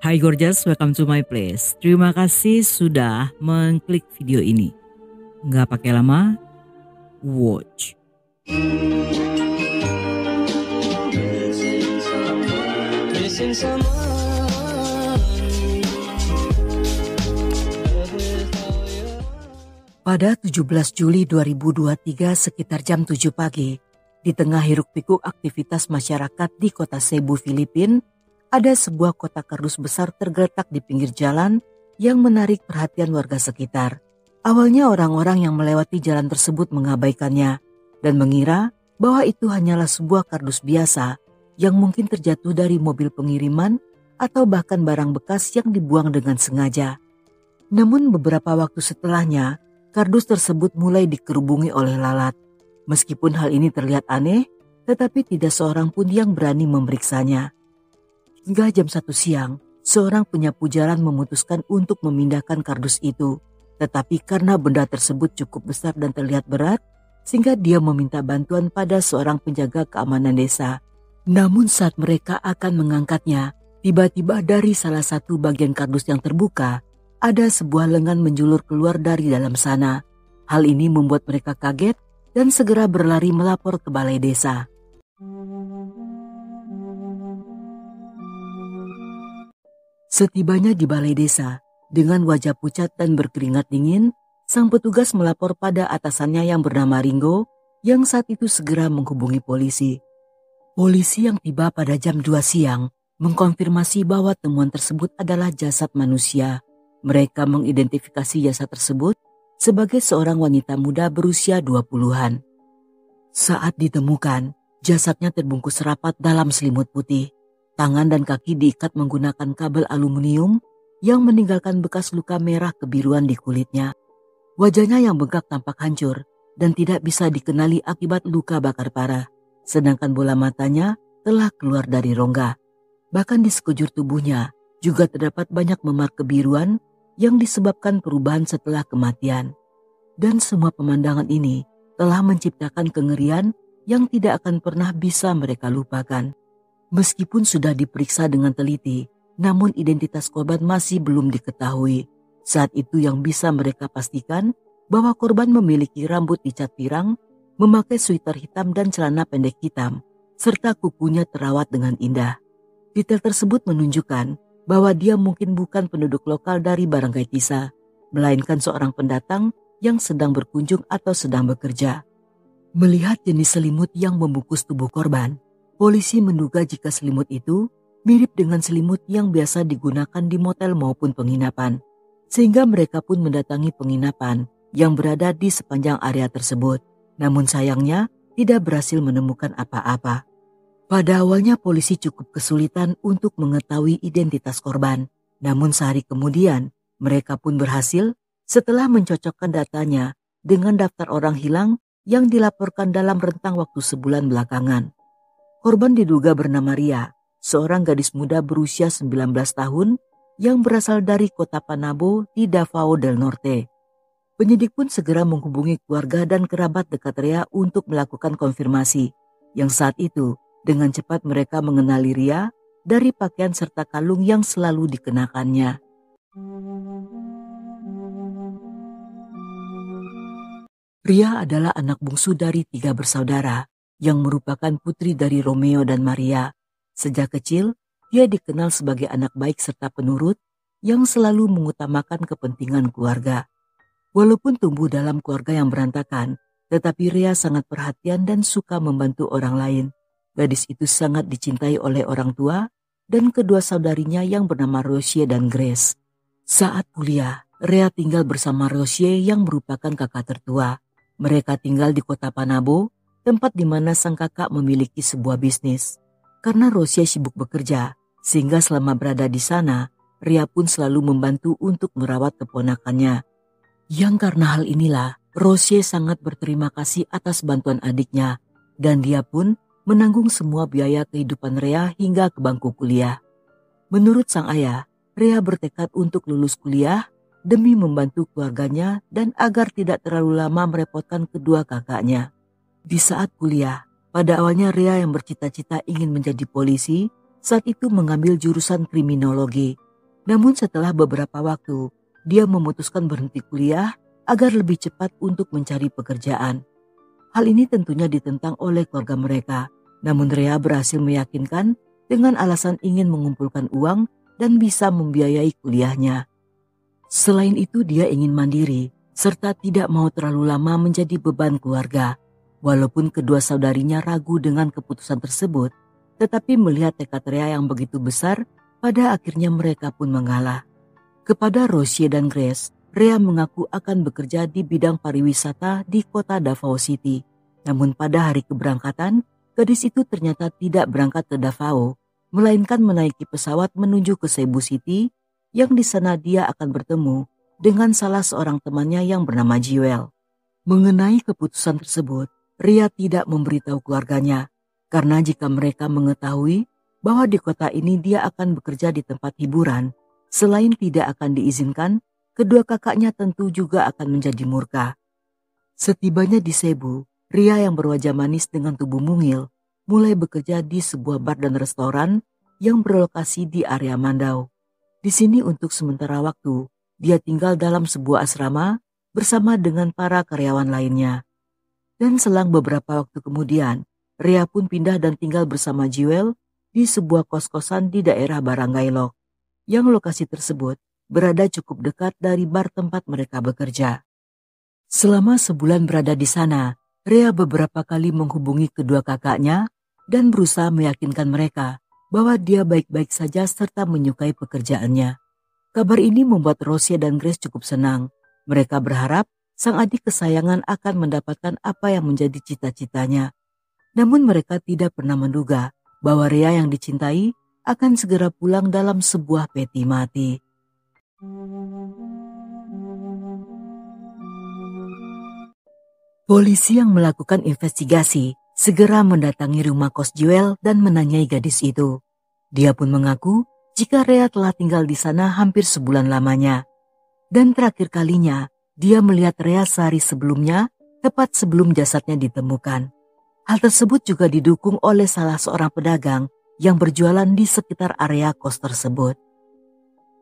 Hai Gorgeous, welcome to my place. Terima kasih sudah mengklik video ini. Nggak pakai lama, watch. Pada 17 Juli 2023 sekitar jam 7 pagi, di tengah hiruk-pikuk aktivitas masyarakat di kota Cebu, Filipina, ada sebuah kotak kardus besar tergeletak di pinggir jalan yang menarik perhatian warga sekitar. Awalnya orang-orang yang melewati jalan tersebut mengabaikannya dan mengira bahwa itu hanyalah sebuah kardus biasa yang mungkin terjatuh dari mobil pengiriman atau bahkan barang bekas yang dibuang dengan sengaja. Namun beberapa waktu setelahnya, kardus tersebut mulai dikerubungi oleh lalat. Meskipun hal ini terlihat aneh, tetapi tidak seorang pun yang berani memeriksanya. Hingga jam 1 siang, seorang penyapu jalan memutuskan untuk memindahkan kardus itu. Tetapi karena benda tersebut cukup besar dan terlihat berat, sehingga dia meminta bantuan pada seorang penjaga keamanan desa. Namun saat mereka akan mengangkatnya, tiba-tiba dari salah satu bagian kardus yang terbuka, ada sebuah lengan menjulur keluar dari dalam sana. Hal ini membuat mereka kaget dan segera berlari melapor ke balai desa. Setibanya di balai desa, dengan wajah pucat dan berkeringat dingin, sang petugas melapor pada atasannya yang bernama Ringo, yang saat itu segera menghubungi polisi. Polisi yang tiba pada jam 2 siang mengkonfirmasi bahwa temuan tersebut adalah jasad manusia. Mereka mengidentifikasi jasad tersebut sebagai seorang wanita muda berusia 20-an. Saat ditemukan, jasadnya terbungkus rapat dalam selimut putih. Tangan dan kaki diikat menggunakan kabel aluminium yang meninggalkan bekas luka merah kebiruan di kulitnya. Wajahnya yang bengkak tampak hancur dan tidak bisa dikenali akibat luka bakar parah. Sedangkan bola matanya telah keluar dari rongga. Bahkan di sekujur tubuhnya juga terdapat banyak memar kebiruan yang disebabkan perubahan setelah kematian. Dan semua pemandangan ini telah menciptakan kengerian yang tidak akan pernah bisa mereka lupakan. Meskipun sudah diperiksa dengan teliti, namun identitas korban masih belum diketahui. Saat itu yang bisa mereka pastikan bahwa korban memiliki rambut dicat pirang, memakai sweater hitam dan celana pendek hitam, serta kukunya terawat dengan indah. Detail tersebut menunjukkan bahwa dia mungkin bukan penduduk lokal dari Barangkaitisa, melainkan seorang pendatang yang sedang berkunjung atau sedang bekerja. Melihat jenis selimut yang membungkus tubuh korban, polisi menduga jika selimut itu mirip dengan selimut yang biasa digunakan di motel maupun penginapan, sehingga mereka pun mendatangi penginapan yang berada di sepanjang area tersebut. Namun sayangnya tidak berhasil menemukan apa-apa. Pada awalnya polisi cukup kesulitan untuk mengetahui identitas korban. Namun sehari kemudian mereka pun berhasil setelah mencocokkan datanya dengan daftar orang hilang yang dilaporkan dalam rentang waktu sebulan belakangan. Korban diduga bernama Ria, seorang gadis muda berusia 19 tahun yang berasal dari kota Panabo di Davao del Norte. Penyidik pun segera menghubungi keluarga dan kerabat dekat Ria untuk melakukan konfirmasi, yang saat itu dengan cepat mereka mengenali Ria dari pakaian serta kalung yang selalu dikenakannya. Ria adalah anak bungsu dari 3 bersaudara yang merupakan putri dari Romeo dan Maria. Sejak kecil, dia dikenal sebagai anak baik serta penurut yang selalu mengutamakan kepentingan keluarga. Walaupun tumbuh dalam keluarga yang berantakan, tetapi Ria sangat perhatian dan suka membantu orang lain. Gadis itu sangat dicintai oleh orang tua dan kedua saudarinya yang bernama Rosie dan Grace. Saat kuliah, Ria tinggal bersama Rosie yang merupakan kakak tertua. Mereka tinggal di kota Panabo, tempat di mana sang kakak memiliki sebuah bisnis. Karena Rosie sibuk bekerja, sehingga selama berada di sana, Ria pun selalu membantu untuk merawat keponakannya. Yang karena hal inilah, Rosie sangat berterima kasih atas bantuan adiknya, dan dia pun menanggung semua biaya kehidupan Ria hingga ke bangku kuliah. Menurut sang ayah, Ria bertekad untuk lulus kuliah demi membantu keluarganya dan agar tidak terlalu lama merepotkan kedua kakaknya. Di saat kuliah, pada awalnya Ria yang bercita-cita ingin menjadi polisi, saat itu mengambil jurusan kriminologi. Namun setelah beberapa waktu, dia memutuskan berhenti kuliah agar lebih cepat untuk mencari pekerjaan. Hal ini tentunya ditentang oleh keluarga mereka, namun Rea berhasil meyakinkan dengan alasan ingin mengumpulkan uang dan bisa membiayai kuliahnya. Selain itu dia ingin mandiri, serta tidak mau terlalu lama menjadi beban keluarga. Walaupun kedua saudarinya ragu dengan keputusan tersebut, tetapi melihat tekad Rea yang begitu besar, pada akhirnya mereka pun mengalah. Kepada Rosie dan Grace, Rea mengaku akan bekerja di bidang pariwisata di kota Davao City. Namun pada hari keberangkatan, gadis itu ternyata tidak berangkat ke Davao, melainkan menaiki pesawat menuju ke Cebu City, yang di sana dia akan bertemu dengan salah seorang temannya yang bernama Jewel. Mengenai keputusan tersebut, Rea tidak memberitahu keluarganya, karena jika mereka mengetahui bahwa di kota ini dia akan bekerja di tempat hiburan, selain tidak akan diizinkan, kedua kakaknya tentu juga akan menjadi murka. Setibanya di Cebu, Rea yang berwajah manis dengan tubuh mungil, mulai bekerja di sebuah bar dan restoran yang berlokasi di area Mandau. Di sini untuk sementara waktu, dia tinggal dalam sebuah asrama bersama dengan para karyawan lainnya. Dan selang beberapa waktu kemudian, Rea pun pindah dan tinggal bersama Jewel di sebuah kos-kosan di daerah Barangay Lok, yang lokasi tersebut berada cukup dekat dari bar tempat mereka bekerja. Selama sebulan berada di sana, Rea beberapa kali menghubungi kedua kakaknya dan berusaha meyakinkan mereka bahwa dia baik-baik saja serta menyukai pekerjaannya. Kabar ini membuat Rosie dan Grace cukup senang. Mereka berharap sang adik kesayangan akan mendapatkan apa yang menjadi cita-citanya. Namun mereka tidak pernah menduga bahwa Rea yang dicintai akan segera pulang dalam sebuah peti mati. Polisi yang melakukan investigasi segera mendatangi rumah kos Jewel dan menanyai gadis itu. Dia pun mengaku jika Rea telah tinggal di sana hampir sebulan lamanya. Dan terakhir kalinya dia melihat Rea sehari sebelumnya, tepat sebelum jasadnya ditemukan. Hal tersebut juga didukung oleh salah seorang pedagang yang berjualan di sekitar area kos tersebut.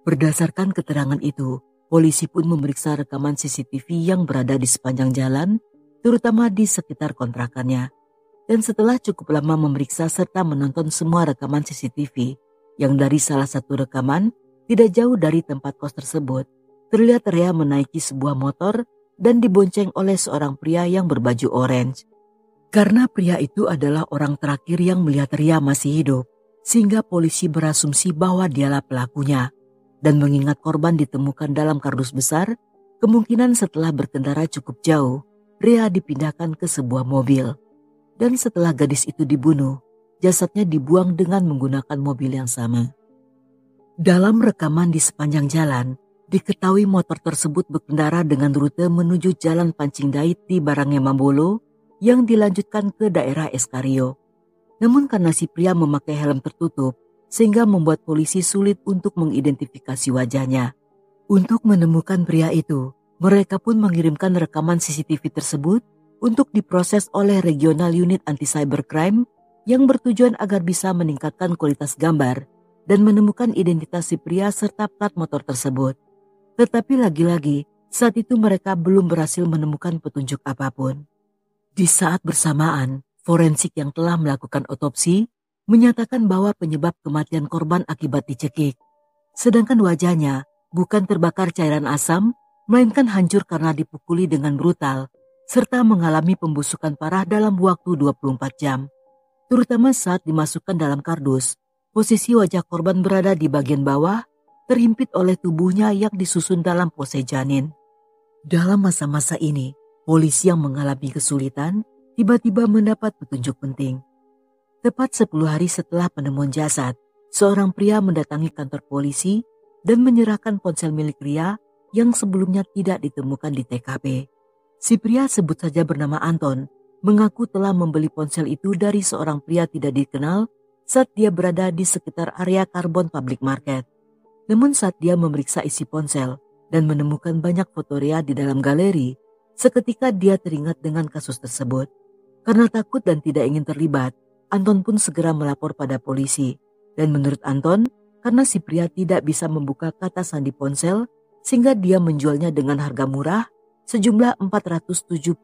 Berdasarkan keterangan itu, polisi pun memeriksa rekaman CCTV yang berada di sepanjang jalan, terutama di sekitar kontrakannya. Dan setelah cukup lama memeriksa serta menonton semua rekaman CCTV, yang dari salah satu rekaman tidak jauh dari tempat kos tersebut, terlihat Rea menaiki sebuah motor dan dibonceng oleh seorang pria yang berbaju orange. Karena pria itu adalah orang terakhir yang melihat Rea masih hidup, sehingga polisi berasumsi bahwa dialah pelakunya. Dan mengingat korban ditemukan dalam kardus besar, kemungkinan setelah berkendara cukup jauh, Rea dipindahkan ke sebuah mobil. Dan setelah gadis itu dibunuh, jasadnya dibuang dengan menggunakan mobil yang sama. Dalam rekaman di sepanjang jalan, diketahui motor tersebut berkendara dengan rute menuju Jalan Pancing Dait di Barangay Mambolo yang dilanjutkan ke daerah Escario. Namun karena si pria memakai helm tertutup, sehingga membuat polisi sulit untuk mengidentifikasi wajahnya. Untuk menemukan pria itu, mereka pun mengirimkan rekaman CCTV tersebut untuk diproses oleh Regional Unit Anti-Cybercrime yang bertujuan agar bisa meningkatkan kualitas gambar dan menemukan identitas si pria serta plat motor tersebut. Tetapi lagi-lagi, saat itu mereka belum berhasil menemukan petunjuk apapun. Di saat bersamaan, forensik yang telah melakukan otopsi menyatakan bahwa penyebab kematian korban akibat dicekik. Sedangkan wajahnya bukan terbakar cairan asam, melainkan hancur karena dipukuli dengan brutal, serta mengalami pembusukan parah dalam waktu 24 jam. Terutama saat dimasukkan dalam kardus, posisi wajah korban berada di bagian bawah, terhimpit oleh tubuhnya yang disusun dalam pose janin. Dalam masa-masa ini, polisi yang mengalami kesulitan tiba-tiba mendapat petunjuk penting. Tepat 10 hari setelah penemuan jasad, seorang pria mendatangi kantor polisi dan menyerahkan ponsel milik Rea yang sebelumnya tidak ditemukan di TKP. Si pria sebut saja bernama Anton, mengaku telah membeli ponsel itu dari seorang pria tidak dikenal saat dia berada di sekitar area Carbon Public Market. Namun saat dia memeriksa isi ponsel dan menemukan banyak foto Rea di dalam galeri, seketika dia teringat dengan kasus tersebut. Karena takut dan tidak ingin terlibat, Anton pun segera melapor pada polisi. Dan menurut Anton, karena si pria tidak bisa membuka kata sandi ponsel sehingga dia menjualnya dengan harga murah sejumlah 470.000.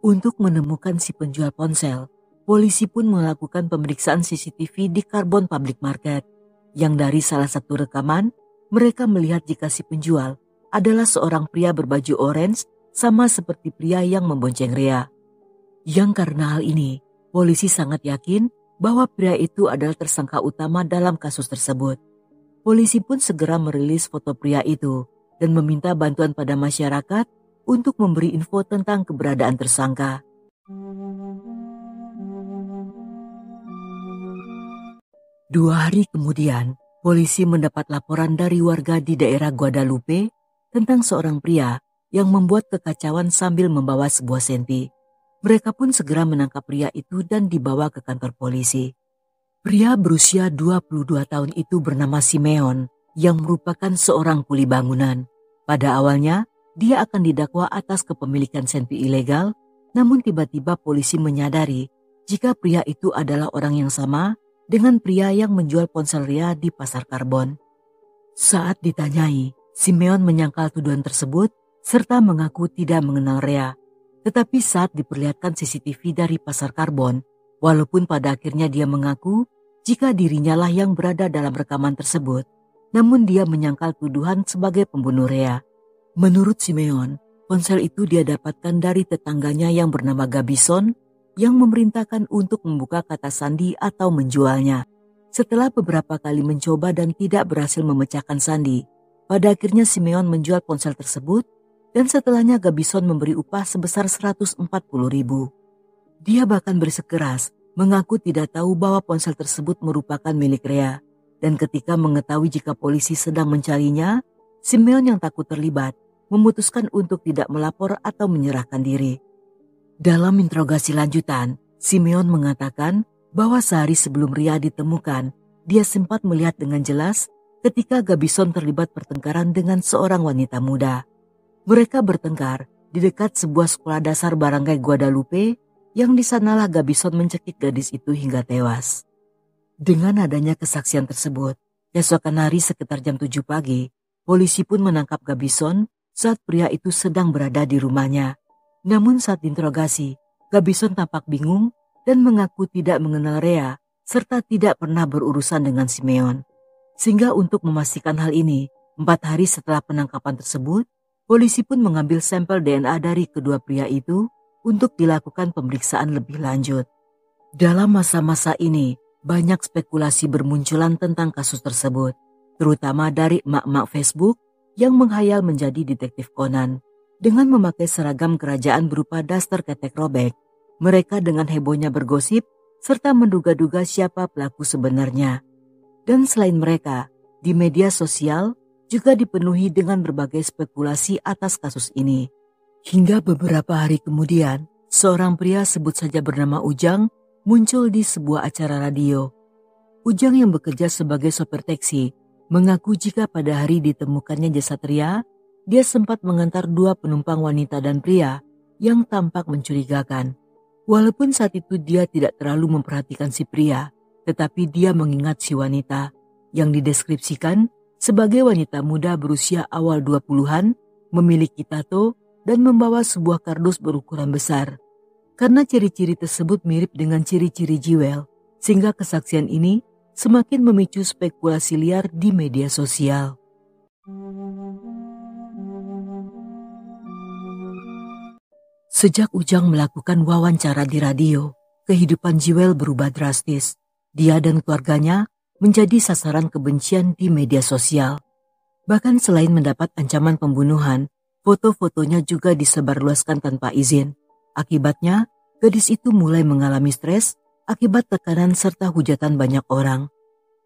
Untuk menemukan si penjual ponsel, polisi pun melakukan pemeriksaan CCTV di Carbon Public Market, yang dari salah satu rekaman, mereka melihat jika si penjual adalah seorang pria berbaju orange sama seperti pria yang membonceng Rea. Yang karena hal ini, polisi sangat yakin bahwa pria itu adalah tersangka utama dalam kasus tersebut. Polisi pun segera merilis foto pria itu dan meminta bantuan pada masyarakat untuk memberi info tentang keberadaan tersangka. Dua hari kemudian, polisi mendapat laporan dari warga di daerah Guadalupe tentang seorang pria yang membuat kekacauan sambil membawa sebuah senti. Mereka pun segera menangkap pria itu dan dibawa ke kantor polisi. Pria berusia 22 tahun itu bernama Simeon yang merupakan seorang kuli bangunan. Pada awalnya, dia akan didakwa atas kepemilikan senti ilegal, namun tiba-tiba polisi menyadari jika pria itu adalah orang yang sama dengan pria yang menjual ponsel Rea di pasar Karbon. Saat ditanyai, Simeon menyangkal tuduhan tersebut serta mengaku tidak mengenal Rea. Tetapi saat diperlihatkan CCTV dari pasar Karbon, walaupun pada akhirnya dia mengaku jika dirinya lah yang berada dalam rekaman tersebut, namun dia menyangkal tuduhan sebagai pembunuh Rea. Menurut Simeon, ponsel itu dia dapatkan dari tetangganya yang bernama Gabison yang memerintahkan untuk membuka kata sandi atau menjualnya. Setelah beberapa kali mencoba dan tidak berhasil memecahkan sandi, pada akhirnya Simeon menjual ponsel tersebut dan setelahnya Gabison memberi upah sebesar 140.000. Dia bahkan bersikeras mengaku tidak tahu bahwa ponsel tersebut merupakan milik Rea, dan ketika mengetahui jika polisi sedang mencarinya, Simeon yang takut terlibat memutuskan untuk tidak melapor atau menyerahkan diri. Dalam interogasi lanjutan, Simeon mengatakan bahwa sehari sebelum Rea ditemukan, dia sempat melihat dengan jelas ketika Gabison terlibat pertengkaran dengan seorang wanita muda. Mereka bertengkar di dekat sebuah sekolah dasar barangay Guadalupe yang di sanalah Gabison mencekik gadis itu hingga tewas. Dengan adanya kesaksian tersebut, keesokan hari sekitar jam 7 pagi, polisi pun menangkap Gabison saat pria itu sedang berada di rumahnya. Namun saat diinterogasi, Gabison tampak bingung dan mengaku tidak mengenal Rea serta tidak pernah berurusan dengan Simeon. Sehingga untuk memastikan hal ini, 4 hari setelah penangkapan tersebut, polisi pun mengambil sampel DNA dari kedua pria itu untuk dilakukan pemeriksaan lebih lanjut. Dalam masa-masa ini, banyak spekulasi bermunculan tentang kasus tersebut, terutama dari emak-emak Facebook yang menghayal menjadi detektif Conan. Dengan memakai seragam kerajaan berupa daster ketek robek, mereka dengan hebohnya bergosip serta menduga-duga siapa pelaku sebenarnya. Dan selain mereka, di media sosial juga dipenuhi dengan berbagai spekulasi atas kasus ini. Hingga beberapa hari kemudian, seorang pria sebut saja bernama Ujang muncul di sebuah acara radio. Ujang yang bekerja sebagai sopir taksi mengaku jika pada hari ditemukannya jasad Rea, dia sempat mengantar 2 penumpang wanita dan pria yang tampak mencurigakan. Walaupun saat itu dia tidak terlalu memperhatikan si pria, tetapi dia mengingat si wanita yang dideskripsikan sebagai wanita muda berusia awal 20-an, memiliki tato dan membawa sebuah kardus berukuran besar. Karena ciri-ciri tersebut mirip dengan ciri-ciri Jewel, sehingga kesaksian ini semakin memicu spekulasi liar di media sosial. Sejak Ujang melakukan wawancara di radio, kehidupan Jewel berubah drastis. Dia dan keluarganya menjadi sasaran kebencian di media sosial. Bahkan selain mendapat ancaman pembunuhan, foto-fotonya juga disebarluaskan tanpa izin. Akibatnya, gadis itu mulai mengalami stres akibat tekanan serta hujatan banyak orang.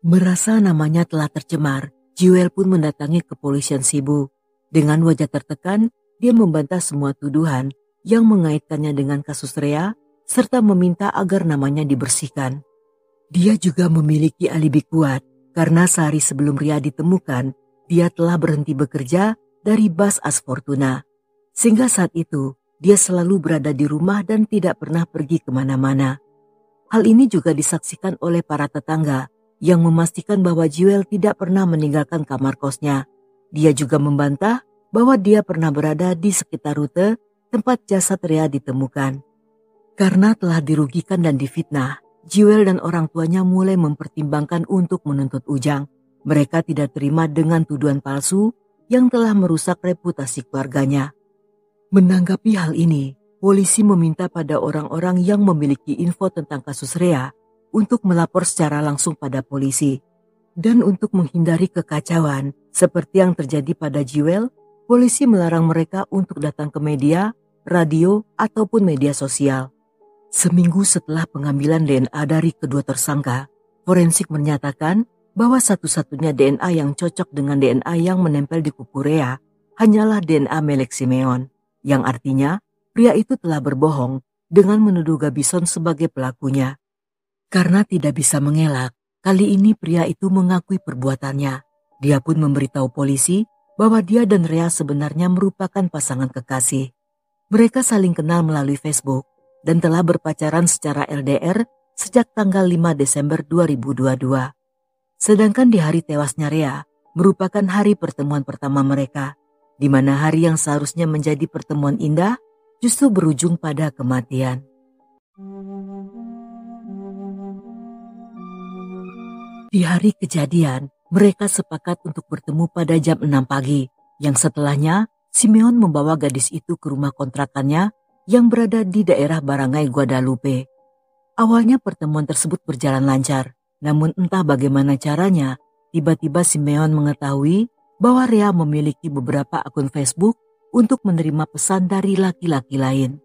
Merasa namanya telah tercemar, Jewel pun mendatangi kepolisian Cebu. Dengan wajah tertekan, dia membantah semua tuduhan yang mengaitkannya dengan kasus Rea serta meminta agar namanya dibersihkan. Dia juga memiliki alibi kuat karena sehari sebelum Rea ditemukan, dia telah berhenti bekerja dari Bas As Fortuna. Sehingga saat itu, dia selalu berada di rumah dan tidak pernah pergi kemana-mana. Hal ini juga disaksikan oleh para tetangga yang memastikan bahwa Jewel tidak pernah meninggalkan kamar kosnya. Dia juga membantah bahwa dia pernah berada di sekitar rute tempat jasad Rea ditemukan. Karena telah dirugikan dan difitnah, Jewel dan orang tuanya mulai mempertimbangkan untuk menuntut Ujang. Mereka tidak terima dengan tuduhan palsu yang telah merusak reputasi keluarganya. Menanggapi hal ini, polisi meminta pada orang-orang yang memiliki info tentang kasus Rea untuk melapor secara langsung pada polisi. Dan untuk menghindari kekacauan seperti yang terjadi pada Jewel, polisi melarang mereka untuk datang ke media, radio, ataupun media sosial. Seminggu setelah pengambilan DNA dari kedua tersangka, forensik menyatakan bahwa satu-satunya DNA yang cocok dengan DNA yang menempel di kuku Rea hanyalah DNA milik Simeon, yang artinya pria itu telah berbohong dengan menuduh Gabison sebagai pelakunya. Karena tidak bisa mengelak, kali ini pria itu mengakui perbuatannya. Dia pun memberitahu polisi bahwa dia dan Rea sebenarnya merupakan pasangan kekasih. Mereka saling kenal melalui Facebook dan telah berpacaran secara LDR sejak tanggal 5 Desember 2022. Sedangkan di hari tewasnya Rea merupakan hari pertemuan pertama mereka, di mana hari yang seharusnya menjadi pertemuan indah justru berujung pada kematian. Di hari kejadian, mereka sepakat untuk bertemu pada jam 6 pagi, yang setelahnya Simeon membawa gadis itu ke rumah kontrakannya yang berada di daerah Barangay Guadalupe. Awalnya pertemuan tersebut berjalan lancar, namun entah bagaimana caranya, tiba-tiba Simeon mengetahui bahwa Rea memiliki beberapa akun Facebook untuk menerima pesan dari laki-laki lain.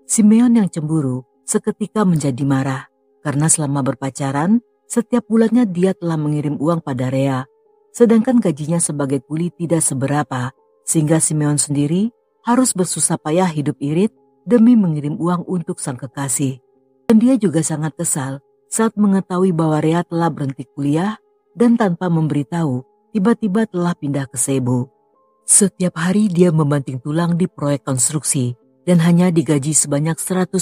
Simeon yang cemburu seketika menjadi marah, karena selama berpacaran, setiap bulannya dia telah mengirim uang pada Rea, sedangkan gajinya sebagai kuli tidak seberapa, sehingga Simeon sendiri harus bersusah payah hidup irit demi mengirim uang untuk sang kekasih. Dan dia juga sangat kesal saat mengetahui bahwa Rea telah berhenti kuliah dan tanpa memberitahu, tiba-tiba telah pindah ke Cebu. Setiap hari dia membanting tulang di proyek konstruksi dan hanya digaji sebanyak 110.000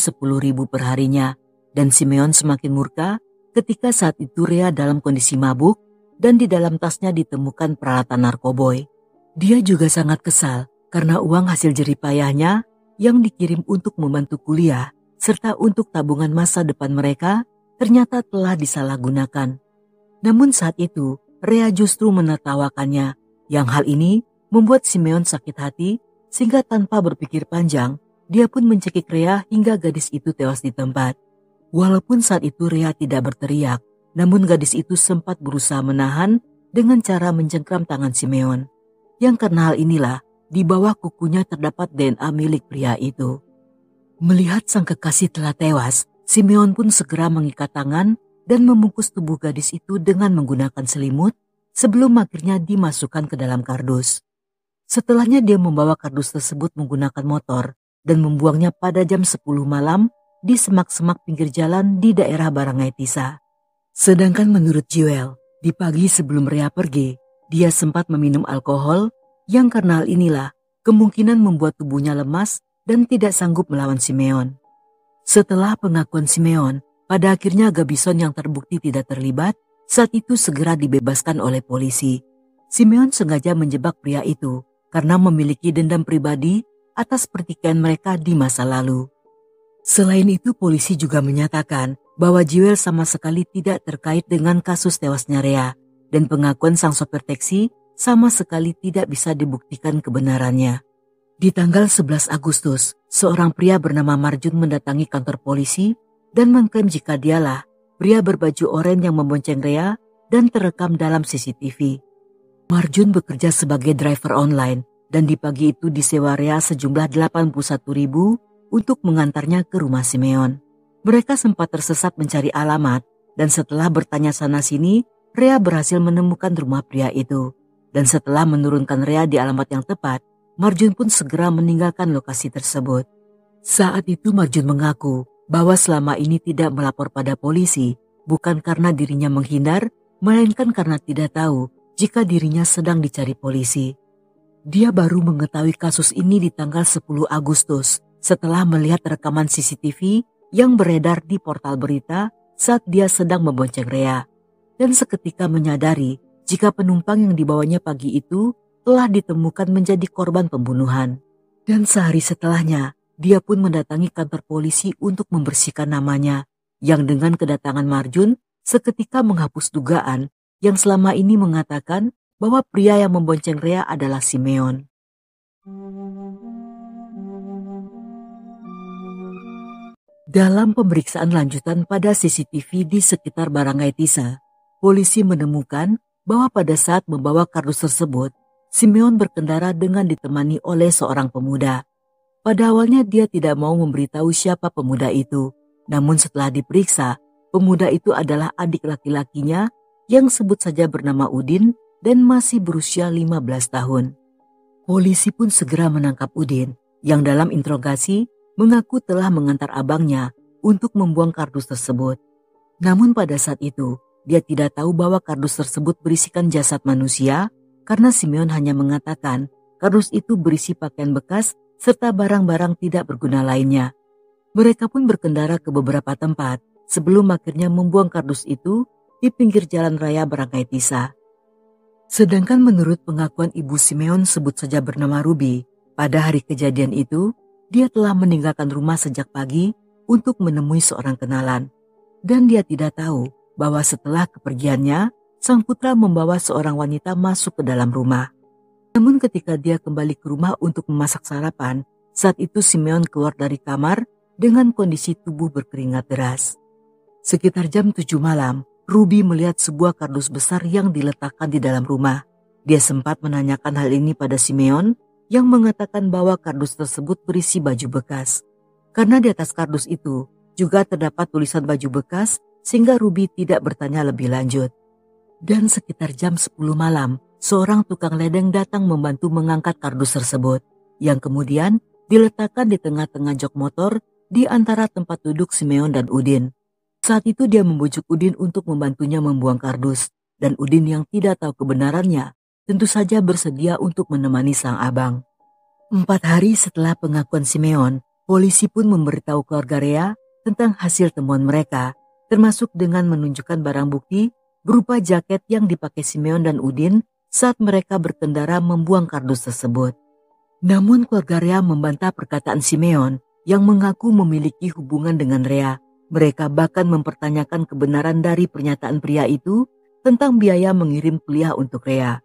per harinya. Dan Simeon semakin murka ketika saat itu Rea dalam kondisi mabuk dan di dalam tasnya ditemukan peralatan narkoboy. Dia juga sangat kesal karena uang hasil jeripayahnya yang dikirim untuk membantu kuliah serta untuk tabungan masa depan mereka ternyata telah disalahgunakan. Namun saat itu Rea justru menertawakannya, yang hal ini membuat Simeon sakit hati sehingga tanpa berpikir panjang dia pun mencekik Rea hingga gadis itu tewas di tempat. Walaupun saat itu Rea tidak berteriak, namun gadis itu sempat berusaha menahan dengan cara mencengkram tangan Simeon. Yang karena hal inilah, di bawah kukunya terdapat DNA milik pria itu. Melihat sang kekasih telah tewas, Simeon pun segera mengikat tangan dan membungkus tubuh gadis itu dengan menggunakan selimut sebelum akhirnya dimasukkan ke dalam kardus. Setelahnya dia membawa kardus tersebut menggunakan motor dan membuangnya pada jam 10 malam di semak-semak pinggir jalan di daerah Barangay Tisa. Sedangkan menurut Jewel, di pagi sebelum Rea pergi, dia sempat meminum alkohol yang karena hal inilah kemungkinan membuat tubuhnya lemas dan tidak sanggup melawan Simeon. Setelah pengakuan Simeon, pada akhirnya Gabison yang terbukti tidak terlibat saat itu segera dibebaskan oleh polisi. Simeon sengaja menjebak pria itu karena memiliki dendam pribadi atas pertikaian mereka di masa lalu. Selain itu, polisi juga menyatakan bahwa Jewel sama sekali tidak terkait dengan kasus tewasnya Rea dan pengakuan sang sopir taksi sama sekali tidak bisa dibuktikan kebenarannya. Di tanggal 11 Agustus, seorang pria bernama Marjun mendatangi kantor polisi dan mengklaim jika dialah pria berbaju oranye yang membonceng Rea dan terekam dalam CCTV. Marjun bekerja sebagai driver online dan di pagi itu disewa Rea sejumlah 81.000 untuk mengantarnya ke rumah Simeon. Mereka sempat tersesat mencari alamat dan setelah bertanya sana-sini, Rea berhasil menemukan rumah pria itu. Dan setelah menurunkan Rea di alamat yang tepat, Marjun pun segera meninggalkan lokasi tersebut. Saat itu Marjun mengaku bahwa selama ini tidak melapor pada polisi bukan karena dirinya menghindar, melainkan karena tidak tahu jika dirinya sedang dicari polisi. Dia baru mengetahui kasus ini di tanggal 10 Agustus setelah melihat rekaman CCTV yang beredar di portal berita saat dia sedang membonceng Rea. dan seketika menyadari jika penumpang yang dibawanya pagi itu telah ditemukan menjadi korban pembunuhan. Dan sehari setelahnya, dia pun mendatangi kantor polisi untuk membersihkan namanya, yang dengan kedatangan Marjun seketika menghapus dugaan yang selama ini mengatakan bahwa pria yang membonceng Rea adalah Simeon. Dalam pemeriksaan lanjutan pada CCTV di sekitar Barangay Tisa, polisi menemukan bahwa pada saat membawa kardus tersebut, Simeon berkendara dengan ditemani oleh seorang pemuda. Pada awalnya dia tidak mau memberitahu siapa pemuda itu, namun setelah diperiksa, pemuda itu adalah adik laki-lakinya yang sebut saja bernama Udin dan masih berusia 15 tahun. Polisi pun segera menangkap Udin yang dalam interogasi mengaku telah mengantar abangnya untuk membuang kardus tersebut. Namun pada saat itu, dia tidak tahu bahwa kardus tersebut berisikan jasad manusia karena Simeon hanya mengatakan kardus itu berisi pakaian bekas serta barang-barang tidak berguna lainnya. Mereka pun berkendara ke beberapa tempat sebelum akhirnya membuang kardus itu di pinggir jalan raya Barangay Tisa. Sedangkan menurut pengakuan ibu Simeon sebut saja bernama Ruby, pada hari kejadian itu, dia telah meninggalkan rumah sejak pagi untuk menemui seorang kenalan. Dan dia tidak tahu bahwa setelah kepergiannya, sang putra membawa seorang wanita masuk ke dalam rumah. Namun ketika dia kembali ke rumah untuk memasak sarapan, saat itu Simeon keluar dari kamar dengan kondisi tubuh berkeringat deras. Sekitar jam 7 malam, Ruby melihat sebuah kardus besar yang diletakkan di dalam rumah. Dia sempat menanyakan hal ini pada Simeon yang mengatakan bahwa kardus tersebut berisi baju bekas. Karena di atas kardus itu juga terdapat tulisan baju bekas sehingga Ruby tidak bertanya lebih lanjut. Dan sekitar jam 10 malam, seorang tukang ledeng datang membantu mengangkat kardus tersebut yang kemudian diletakkan di tengah-tengah jok motor di antara tempat duduk Simeon dan Udin. Saat itu dia membujuk Udin untuk membantunya membuang kardus, dan Udin yang tidak tahu kebenarannya tentu saja bersedia untuk menemani sang abang. 4 hari setelah pengakuan Simeon, polisi pun memberitahu keluarga Rea tentang hasil temuan mereka, termasuk dengan menunjukkan barang bukti berupa jaket yang dipakai Simeon dan Udin saat mereka berkendara membuang kardus tersebut. Namun keluarga Rea membantah perkataan Simeon yang mengaku memiliki hubungan dengan Rea. Mereka bahkan mempertanyakan kebenaran dari pernyataan pria itu tentang biaya mengirim kuliah untuk Rea.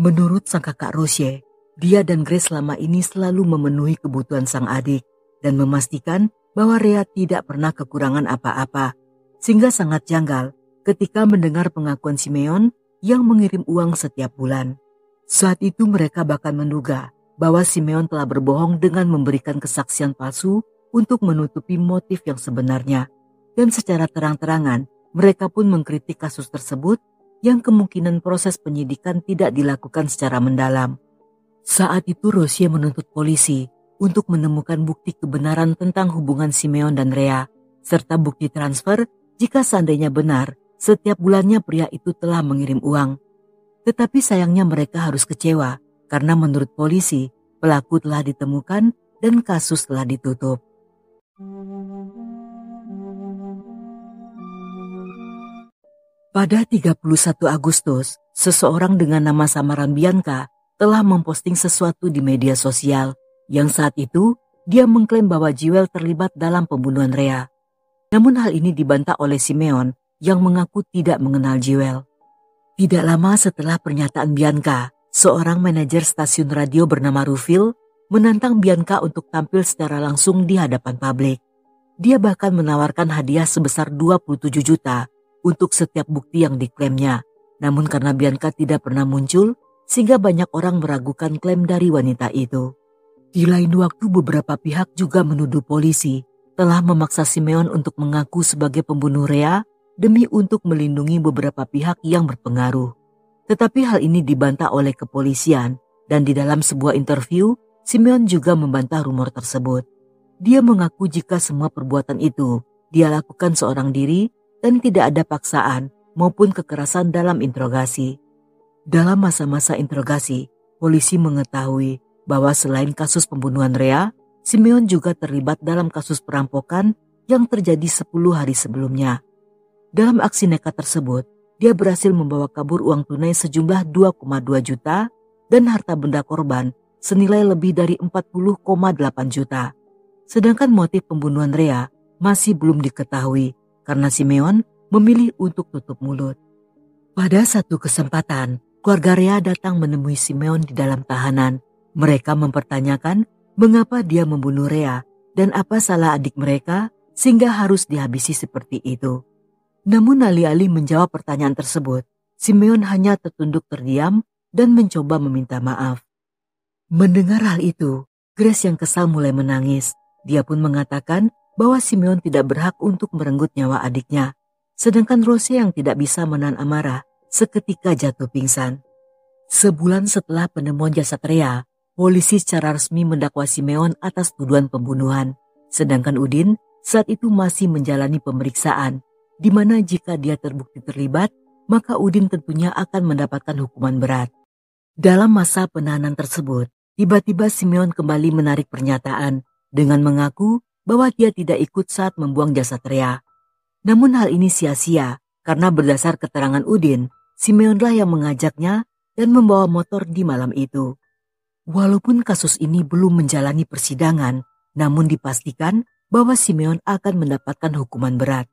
Menurut sang kakak Rosie, dia dan Grace selama ini selalu memenuhi kebutuhan sang adik dan memastikan bahwa Rea tidak pernah kekurangan apa-apa, sehingga sangat janggal ketika mendengar pengakuan Simeon yang mengirim uang setiap bulan. Saat itu mereka bahkan menduga bahwa Simeon telah berbohong dengan memberikan kesaksian palsu untuk menutupi motif yang sebenarnya. Dan secara terang-terangan, mereka pun mengkritik kasus tersebut yang kemungkinan proses penyidikan tidak dilakukan secara mendalam. Saat itu Rosie menuntut polisi untuk menemukan bukti kebenaran tentang hubungan Simeon dan Rea, serta bukti transfer jika seandainya benar setiap bulannya pria itu telah mengirim uang. Tetapi sayangnya mereka harus kecewa karena menurut polisi pelaku telah ditemukan dan kasus telah ditutup. Pada 31 Agustus, seseorang dengan nama samaran Bianca telah memposting sesuatu di media sosial yang saat itu dia mengklaim bahwa Jewel terlibat dalam pembunuhan Rea. Namun hal ini dibantah oleh Simeon yang mengaku tidak mengenal Jewel. Tidak lama setelah pernyataan Bianca, seorang manajer stasiun radio bernama Rufil menantang Bianca untuk tampil secara langsung di hadapan publik. Dia bahkan menawarkan hadiah sebesar 27 juta untuk setiap bukti yang diklaimnya. Namun karena Bianca tidak pernah muncul, sehingga banyak orang meragukan klaim dari wanita itu. Di lain waktu beberapa pihak juga menuduh polisi telah memaksa Simeon untuk mengaku sebagai pembunuh Rea demi untuk melindungi beberapa pihak yang berpengaruh. Tetapi hal ini dibantah oleh kepolisian dan di dalam sebuah interview, Simeon juga membantah rumor tersebut. Dia mengaku jika semua perbuatan itu dia lakukan seorang diri dan tidak ada paksaan maupun kekerasan dalam interogasi. Dalam masa-masa interogasi, polisi mengetahui bahwa selain kasus pembunuhan Rea, Simeon juga terlibat dalam kasus perampokan yang terjadi 10 hari sebelumnya. Dalam aksi nekat tersebut, dia berhasil membawa kabur uang tunai sejumlah 2,2 juta dan harta benda korban senilai lebih dari 40,8 juta. Sedangkan motif pembunuhan Rea masih belum diketahui karena Simeon memilih untuk tutup mulut. Pada satu kesempatan, keluarga Rea datang menemui Simeon di dalam tahanan. Mereka mempertanyakan mengapa dia membunuh Rea dan apa salah adik mereka sehingga harus dihabisi seperti itu. Namun alih-alih menjawab pertanyaan tersebut, Simeon hanya tertunduk terdiam dan mencoba meminta maaf. Mendengar hal itu, Grace yang kesal mulai menangis. Dia pun mengatakan bahwa Simeon tidak berhak untuk merenggut nyawa adiknya. Sedangkan Rose yang tidak bisa menahan amarah seketika jatuh pingsan. Sebulan setelah penemuan jasad Rea, polisi secara resmi mendakwa Simeon atas tuduhan pembunuhan. Sedangkan Udin saat itu masih menjalani pemeriksaan, di mana jika dia terbukti terlibat, maka Udin tentunya akan mendapatkan hukuman berat. Dalam masa penahanan tersebut, tiba-tiba Simeon kembali menarik pernyataan dengan mengaku bahwa dia tidak ikut saat membuang jasad Rea. Namun hal ini sia-sia karena berdasar keterangan Udin, Simeonlah yang mengajaknya dan membawa motor di malam itu. Walaupun kasus ini belum menjalani persidangan, namun dipastikan bahwa Simeon akan mendapatkan hukuman berat,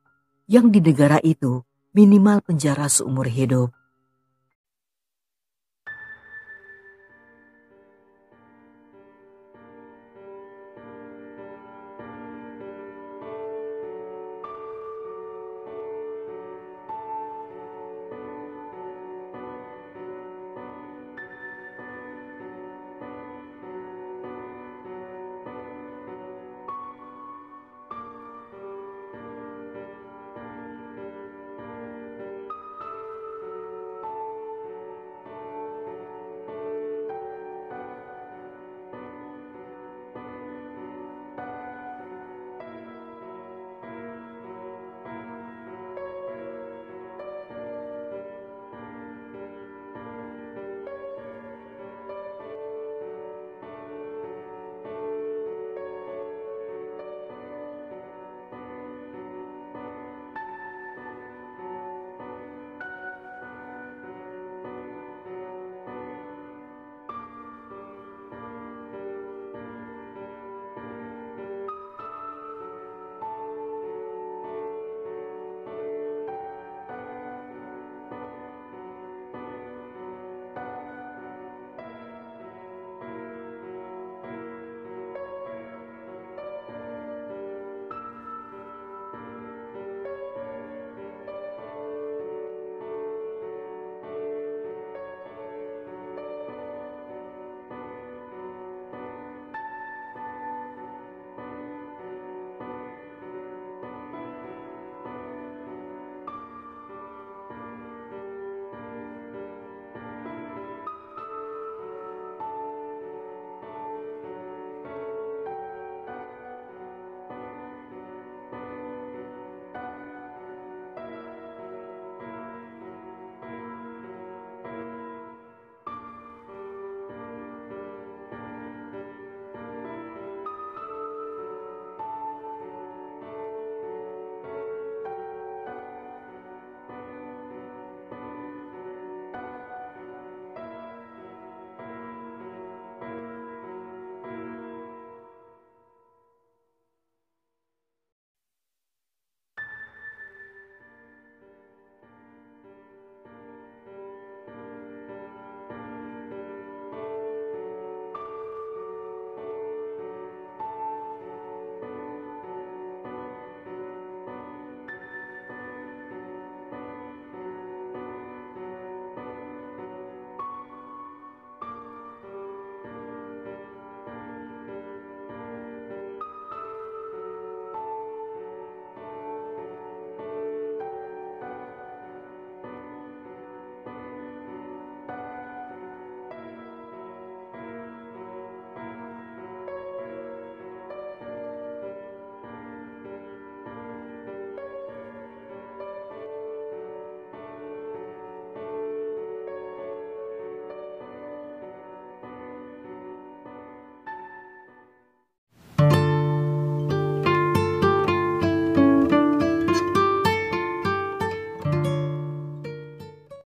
yang di negara itu minimal penjara seumur hidup.